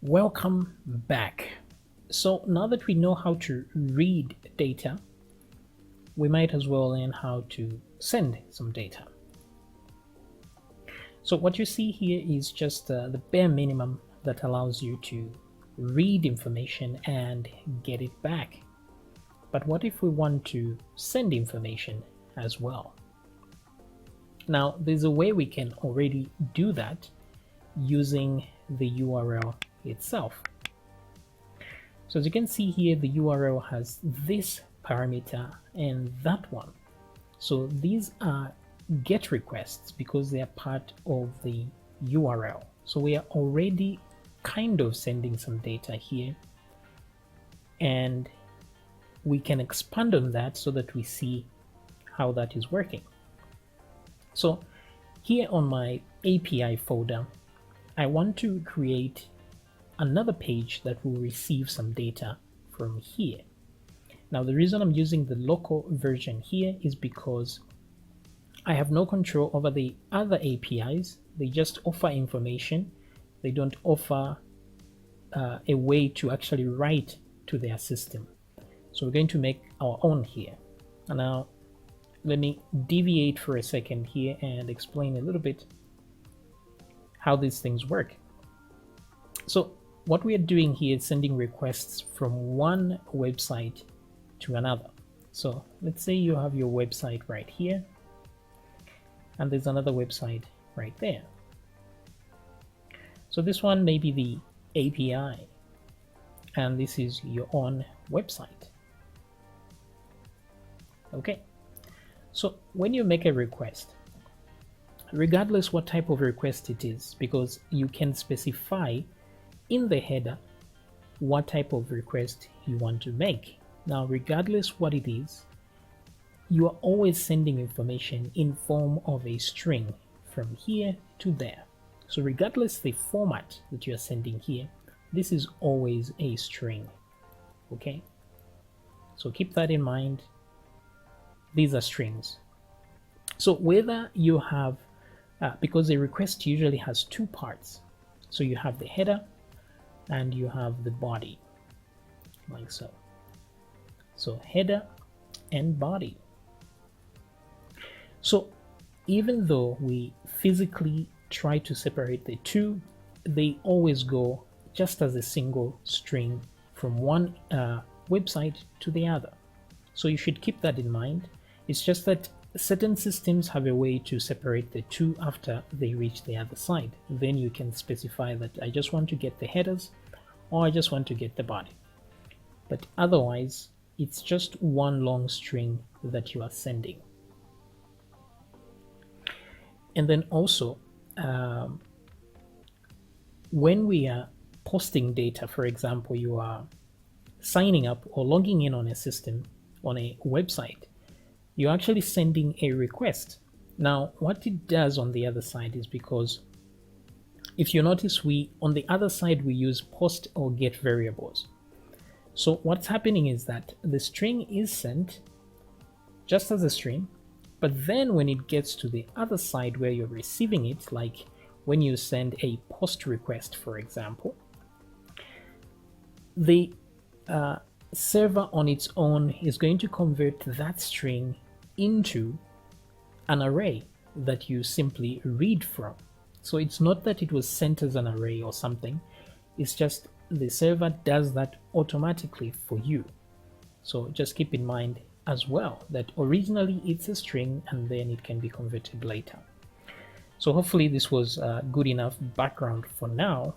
Welcome back. So now that we know how to read data, we might as well learn how to send some data. So what you see here is just the bare minimum that allows you to read information and get it back. But what if we want to send information as well? Now, there's a way we can already do that using the URL itself. So as you can see here, the URL has this parameter and that one. So these are GET requests because they are part of the URL. So we are already kind of sending some data here, and we can expand on that so that we see how that is working. So here on my API folder, I want to create another page that will receive some data from here. Now, the reason I'm using the local version here is because I have no control over the other APIs. They just offer information. They don't offer a way to actually write to their system. So we're going to make our own here. And now let me deviate for a second here and explain a little bit how these things work. So what we are doing here is sending requests from one website to another. So let's say you have your website right here, and there's another website right there. So this one may be the API, and this is your own website. Okay, so when you make a request, regardless what type of request it is, because you can specify in the header what type of request you want to make. Now, regardless what it is, you are always sending information in form of a string from here to there. So regardless the format that you are sending here, this is always a string. Okay, so keep that in mind. These are strings. So whether you have because a request usually has two parts. So you have the header and you have the body, like so. So header and body. So even though we physically try to separate the two, they always go just as a single string from one website to the other. So you should keep that in mind. It's just that certain systems have a way to separate the two after they reach the other side. Then you can specify that I just want to get the headers or I just want to get the body. But otherwise, it's just one long string that you are sending. And then also, when we are posting data, for example, you are signing up or logging in on a system, on a website, you're actually sending a request. Now, what it does on the other side is, because if you notice, on the other side, we use post or get variables. So what's happening is that the string is sent just as a string, but then when it gets to the other side where you're receiving it, like when you send a post request, for example, the server on its own is going to convert that string into an array that you simply read from. So it's not that it was sent as an array or something, it's just the server does that automatically for you. So just keep in mind as well that originally it's a string and then it can be converted later. So hopefully this was good enough background for now.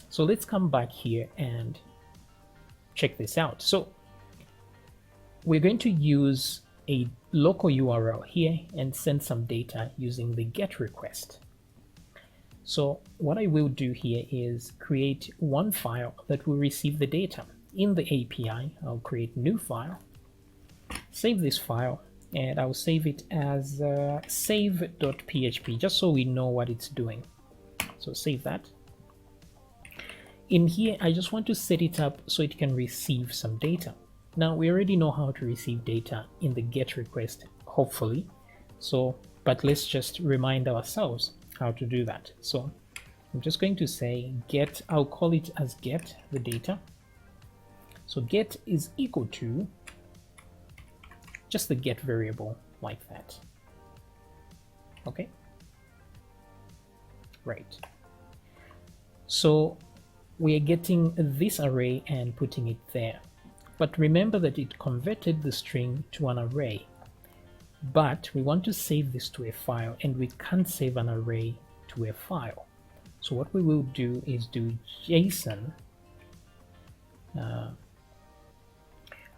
So let's come back here and check this out. So we're going to use a local URL here and send some data using the GET request. So what I will do here is create one file that will receive the data. In the API, I'll create new file, save this file, and I'll save it as save.php, just so we know what it's doing. So save that. In here, I just want to set it up so it can receive some data. Now, we already know how to receive data in the GET request, hopefully. So, but let's just remind ourselves how to do that. So I'm just going to say get, I'll call it as get the data. So get is equal to just the get variable like that. Okay, right. So we are getting this array and putting it there. But remember that it converted the string to an array. But we want to save this to a file, and we can't save an array to a file. So what we will do is do JSON.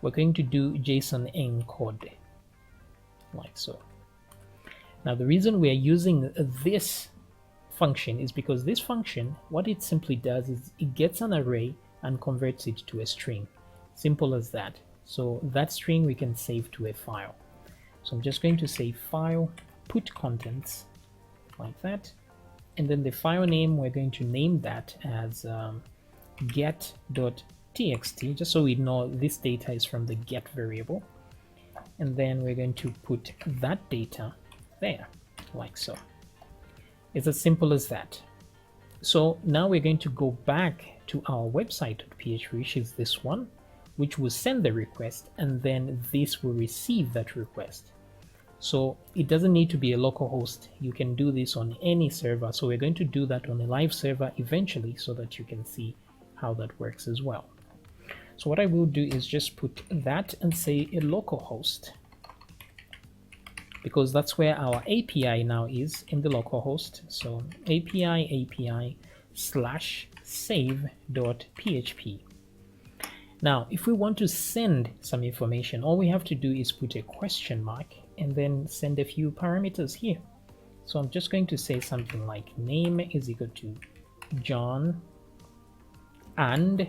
We're going to do JSON encode, like so. Now the reason we are using this function is because this function, what it simply does is it gets an array and converts it to a string. Simple as that. So that string we can save to a file. So I'm just going to say file, put contents, like that. And then the file name, we're going to name that as get.txt, just so we know this data is from the get variable. And then we're going to put that data there, like so. It's as simple as that. So now we're going to go back to our website.php, which is this one, which will send the request, and then this will receive that request. So it doesn't need to be a local host. You can do this on any server. So we're going to do that on a live server eventually so that you can see how that works as well. So what I will do is just put that and say a local host, because that's where our API now is, in the local host. So API /save.php. Now, if we want to send some information, all we have to do is put a question mark and then send a few parameters here. So I'm just going to say something like name is equal to John and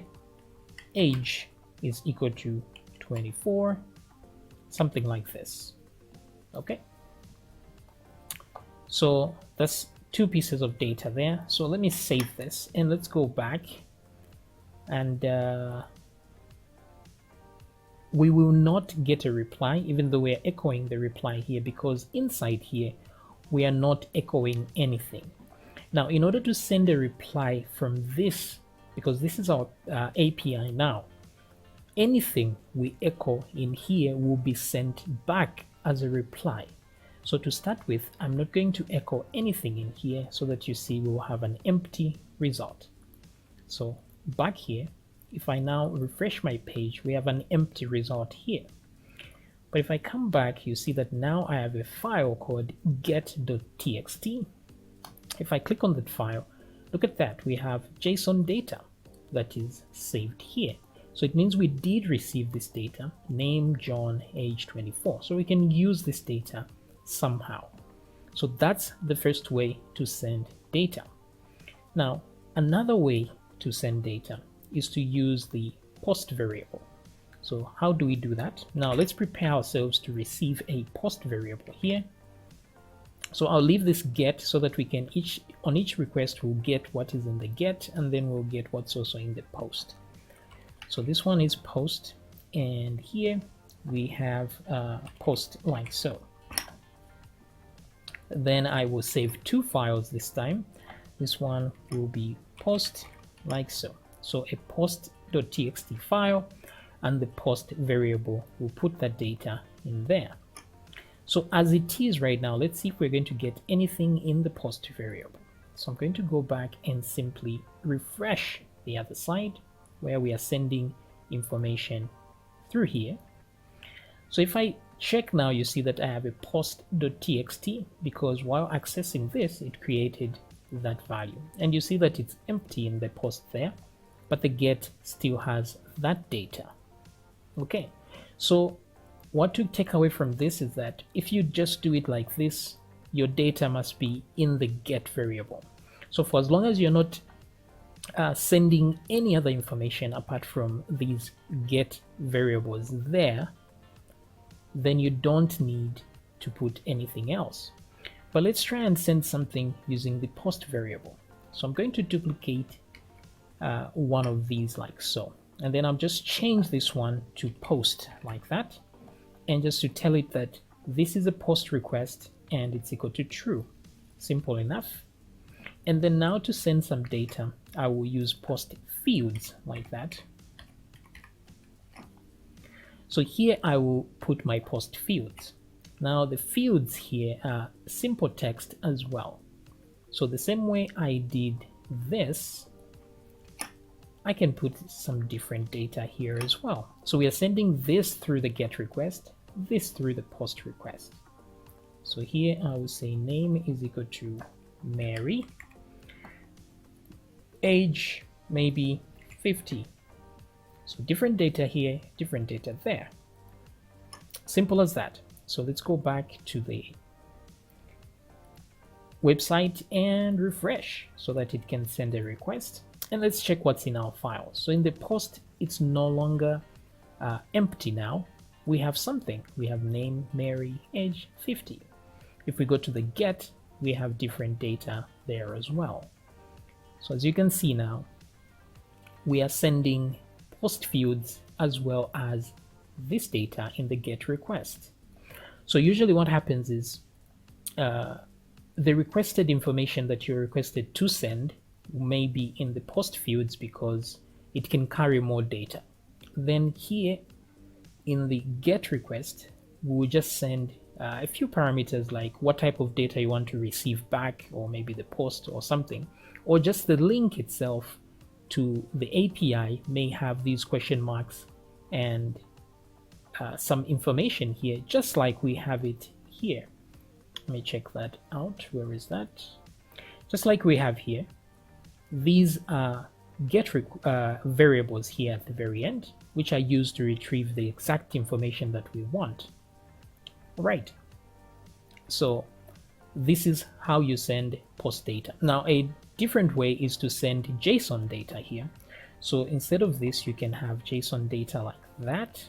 age is equal to 24, something like this. Okay. So that's two pieces of data there. So let me save this and let's go back, and we will not get a reply even though we are echoing the reply here, because inside here we are not echoing anything. Now in order to send a reply from this, because this is our API now, anything we echo in here will be sent back as a reply. So to start with, I'm not going to echo anything in here so that you see we'll have an empty result. So back here, if I now refresh my page, we have an empty result here. But if I come back, you see that now I have a file called get.txt. If I click on that file, look at that, we have JSON data that is saved here. So it means we did receive this data, name, John, age 24. So we can use this data somehow. So that's the first way to send data. Now, another way to send data is to use the post variable. So how do we do that? Now let's prepare ourselves to receive a post variable here. So I'll leave this get so that we can on each request we'll get what is in the get, and then we'll get what's also in the post. So this one is post, and here we have post like so. Then I will save two files this time. This one will be post like so. So a post.txt file, and the post variable will put that data in there. So as it is right now, let's see if we're going to get anything in the post variable. So I'm going to go back and simply refresh the other side where we are sending information through here. So if I check now, you see that I have a post.txt, because while accessing this, it created that value. And you see that it's empty in the post there, but the get still has that data. Okay, so what to take away from this is that if you just do it like this, your data must be in the get variable. So for as long as you're not sending any other information apart from these get variables there, then you don't need to put anything else. But let's try and send something using the post variable. So I'm going to duplicate one of these like so, and then I'll just change this one to post like that, and just to tell it that this is a post request and it's equal to true. Simple enough. And then now to send some data, I will use post fields like that. So here I will put my post fields. Now the fields here are simple text as well. So the same way I did this, I can put some different data here as well. So we are sending this through the GET request, this through the POST request. So here I will say name is equal to Mary, age maybe 50. So different data here, different data there. Simple as that. So let's go back to the website and refresh so that it can send a request. And let's check what's in our file. So in the post, it's no longer empty now. We have something. We have name, Mary, age 50. If we go to the get, we have different data there as well. So as you can see now, we are sending post fields as well as this data in the get request. So usually what happens is the requested information that you're requested to send may be in the post fields because it can carry more data. Then here in the get request, we will just send a few parameters like what type of data you want to receive back, or maybe the post or something, or just the link itself to the API may have these question marks and some information here, just like we have it here. Let me check that out. Where is that? Just like we have here. These are get variables here at the very end, which are used to retrieve the exact information that we want. Right. So this is how you send post data. Now a different way is to send JSON data here. So instead of this, you can have JSON data like that.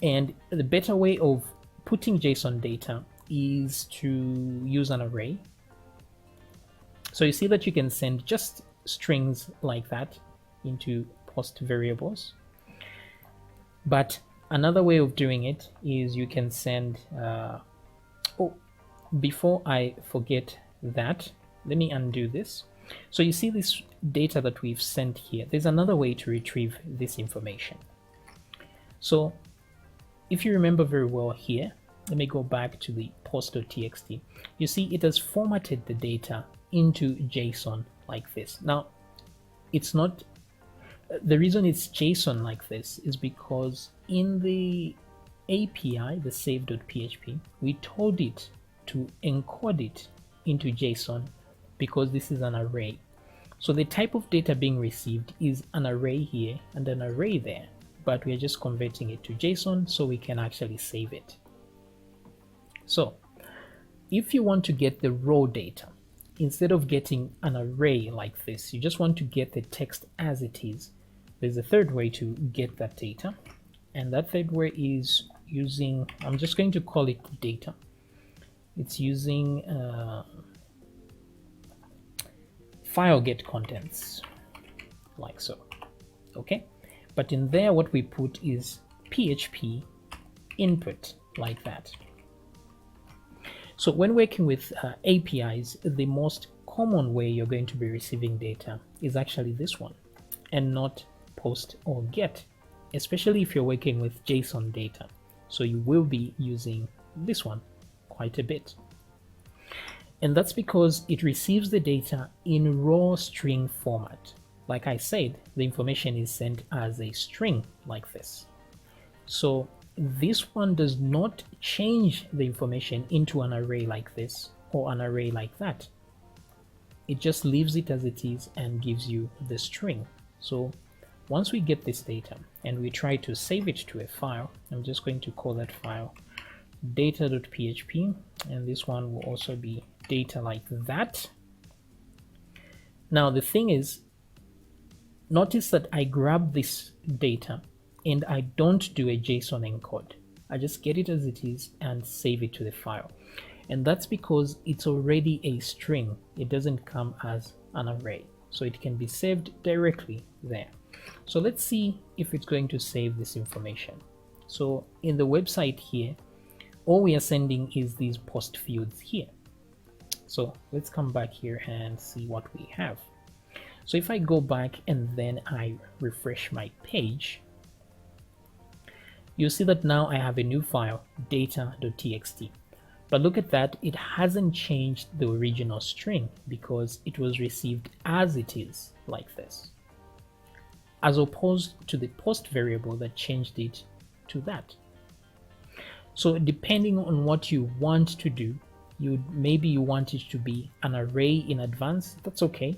And the better way of putting JSON data is to use an array. So you see that you can send just strings like that into post variables. But another way of doing it is you can send, before I forget that, let me undo this. So you see this data that we've sent here. There's another way to retrieve this information. So if you remember very well here, let me go back to the post.txt. You see it has formatted the data into JSON like this. Now, it's not, the reason it's JSON like this is because in the API, the save.php, we told it to encode it into JSON because this is an array. So the type of data being received is an array here and an array there, but we are just converting it to JSON so we can actually save it. So if you want to get the raw data, instead of getting an array like this, you just want to get the text as it is. There's a third way to get that data, and that third way is using, I'm just going to call it data. It's using file get contents, like so. Okay, but in there what we put is PHP input, like that. So when working with APIs, the most common way you're going to be receiving data is actually this one, and not post or get, especially if you're working with JSON data. So you will be using this one quite a bit. And that's because it receives the data in raw string format. Like I said, the information is sent as a string like this. So this one does not change the information into an array like this or an array like that. It just leaves it as it is and gives you the string. So once we get this data and we try to save it to a file, I'm just going to call that file data.php, and this one will also be data like that. Now the thing is, notice that I grab this data and I don't do a JSON encode. I just get it as it is and save it to the file. And that's because it's already a string. It doesn't come as an array. So it can be saved directly there. So let's see if it's going to save this information. So in the website here, all we are sending is these post fields here. So let's come back here and see what we have. So if I go back and then I refresh my page, you'll see that now I have a new file, data.txt. But look at that, it hasn't changed the original string because it was received as it is, like this, as opposed to the post variable that changed it to that. So depending on what you want to do, maybe you want it to be an array in advance, that's okay.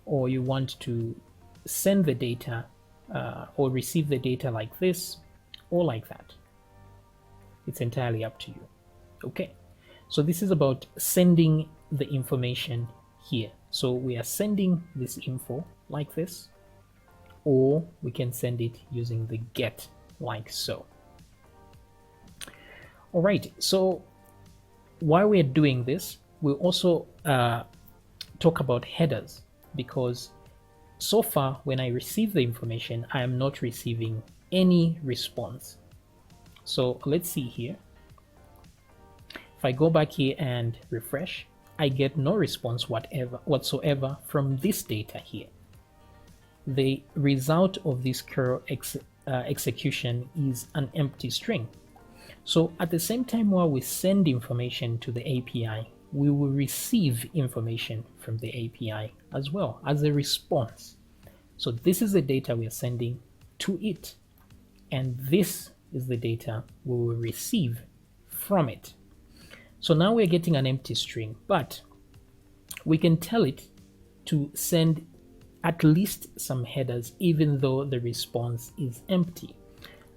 Or you want to send the data or receive the data like this or like that. It's entirely up to you. Okay, so this is about sending the information here. So we are sending this info like this, or we can send it using the get like so. All right, so while we're doing this, we'll also talk about headers, because so far when I receive the information, I am not receiving any response. So let's see here. If I go back here and refresh, I get no response whatsoever from this data here. The result of this cURL execution is an empty string. So at the same time while we send information to the API, we will receive information from the API as well as a response. So this is the data we are sending to it, and this is the data we will receive from it. So now we're getting an empty string, but we can tell it to send at least some headers even though the response is empty.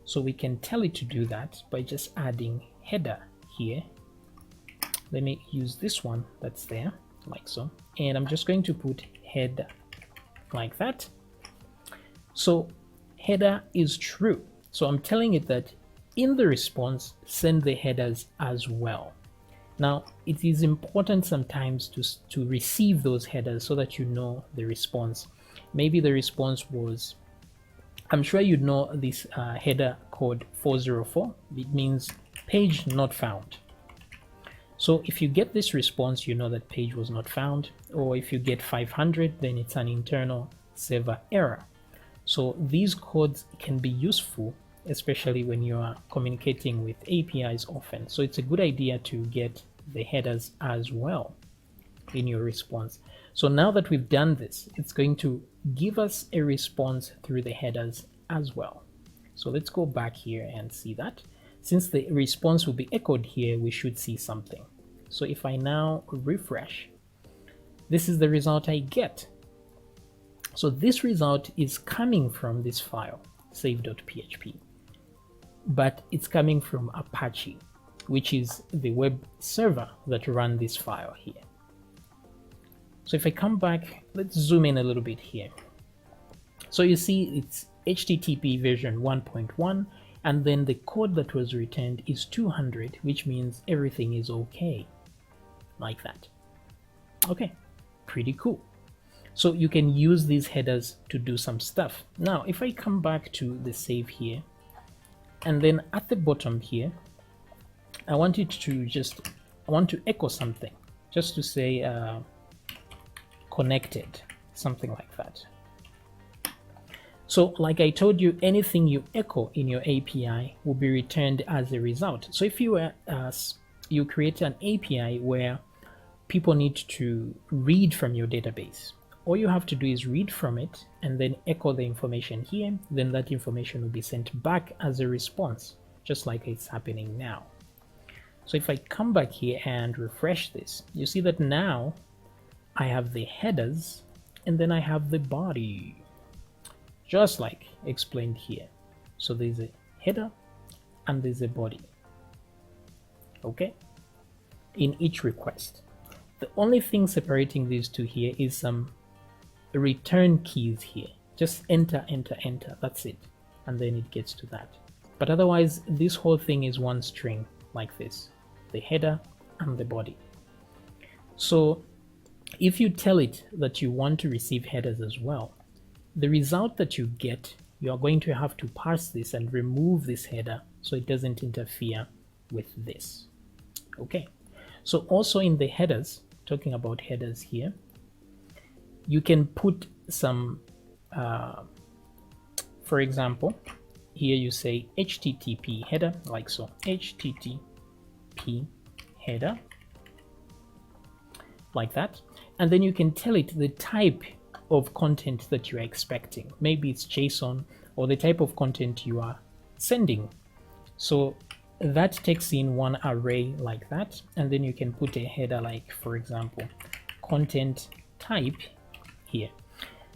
So we can tell it to do that by just adding header here. Let me use this one that's there, like so, and I'm just going to put header like that. So header is true. So I'm telling it that in the response, send the headers as well. Now, it is important sometimes to receive those headers so that you know the response. Maybe the response was, I'm sure you know this header code 404. It means page not found. So if you get this response, you know that page was not found, or if you get 500, then it's an internal server error. So these codes can be useful, especially when you are communicating with APIs often. So it's a good idea to get the headers as well in your response. So now that we've done this, it's going to give us a response through the headers as well. So let's go back here and see that. Since the response will be echoed here, we should see something. So if I now refresh, this is the result I get. So this result is coming from this file, save.php, but it's coming from Apache, which is the web server that ran this file here. So if I come back, let's zoom in a little bit here. So you see it's HTTP version 1.1, and then the code that was returned is 200, which means everything is okay, like that. Okay, pretty cool. So you can use these headers to do some stuff. Now, if I come back to the save here, and then at the bottom here, I want to echo something, just to say connected, something like that. So like I told you, anything you echo in your API will be returned as a result. So if you create an API where people need to read from your database, all you have to do is read from it and then echo the information here, then that information will be sent back as a response, just like it's happening now. So if I come back here and refresh this, you see that now I have the headers and then I have the body, just like explained here. So there's a header and there's a body, okay, in each request. The only thing separating these two here is some return keys here. Just enter, enter, enter, that's it, and then it gets to that. But otherwise, this whole thing is one string like this, the header and the body. So if you tell it that you want to receive headers as well, the result that you get, you are going to have to parse this and remove this header so it doesn't interfere with this. Okay, so also in the headers, talking about headers here, you can put some, for example, here you say HTTP header, like so, HTTP header, like that. And then you can tell it the type of content that you are expecting. Maybe it's JSON or the type of content you are sending. So that takes in one array like that. And then you can put a header like, for example, content type here.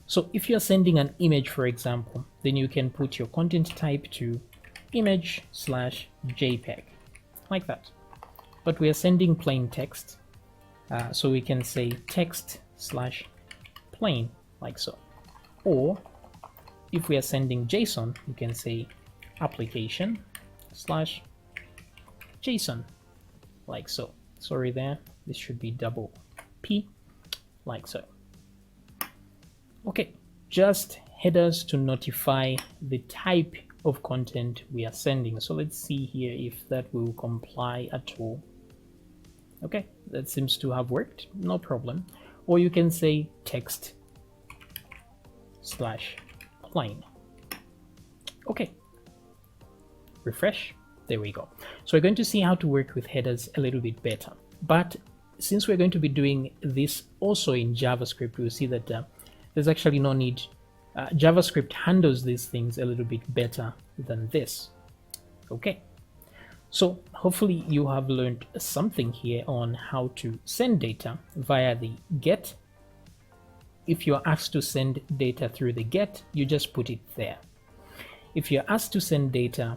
So if you're sending an image, for example, then you can put your content type to image/JPEG, like that. But we are sending plain text, so we can say text/plain, like so. Or if we are sending JSON, you can say application/JSON, like so. Sorry there, this should be double P, like so. Okay, just headers to notify the type of content we are sending. So let's see here if that will comply at all. Okay, that seems to have worked, no problem. Or you can say text/plain. Okay, refresh, there we go. So we're going to see how to work with headers a little bit better. But since we're going to be doing this also in JavaScript, we'll see that there's actually no need. JavaScript handles these things a little bit better than this. Okay, so hopefully you have learned something here on how to send data via the GET. If you're asked to send data through the GET, you just put it there. If you're asked to send data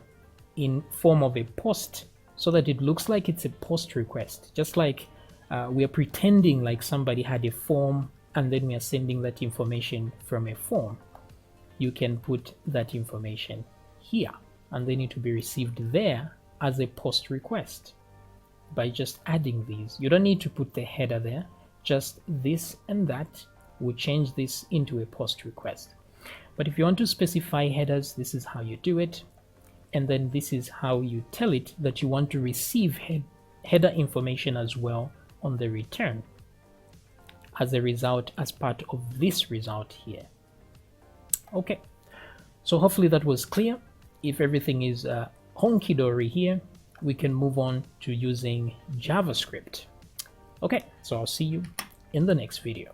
in form of a post, so that it looks like it's a post request, just like we are pretending like somebody had a form and then we are sending that information from a form, you can put that information here and then it will be received there as a post request by just adding these. You don't need to put the header there, just this and that will change this into a post request. But if you want to specify headers, this is how you do it. And then this is how you tell it that you want to receive header information as well on the return as a result, as part of this result here. Okay, so hopefully that was clear. If everything is honky-dory here, we can move on to using JavaScript. Okay, so I'll see you in the next video.